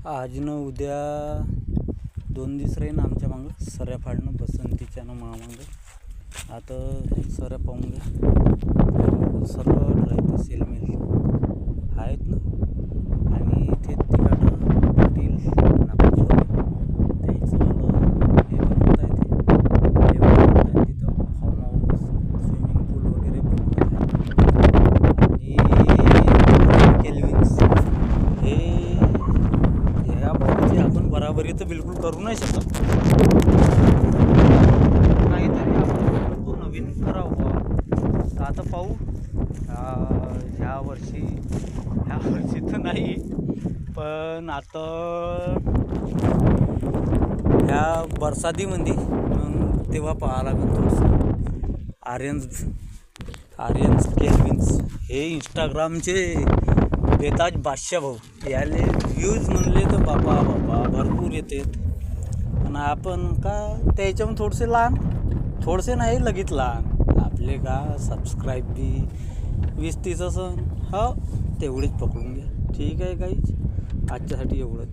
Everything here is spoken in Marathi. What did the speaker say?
आज न उद्या 2 दिवस राहीन आमच्या मागं सऱ्या फाडणं बसंतीच्या ना मागं. आता सऱ्या पाहून घ्या, सरळ राहते सेलमेल आहेत ना. आणि ते तिकडं पाटील नागपूर त्याचं हे बनवत आहे, ते बनवत आहे तिथं फार्म हाऊस, स्विमिंग पूल वगैरे बनवत आहे. आणि केल्विन्स हे ह्या भाऊची आपण बराबरी तर बिलकुल करू नाही शकत. काहीतरी आपण नवीन करावं. तर आता पाहू ह्या वर्षी तर नाही, पण आता ह्या बरसातीमध्ये मग तेव्हा पाहावं लागेल थोडंसं. आर्यन्स केल्विन्स हे इंस्टाग्रामचे बेताज बादशाह भाऊ, याले व्ह्यूज म्हणले तर बापा भरपूर येतात. आणि आपण का त्याच्याहून थोडेसे नाही लगेच लहान आपले का सबस्क्राईब बी 20-30 असं हो तेवढेच पकडून घ्या. ठीक आहे गाईज, आजच्यासाठी एवढं.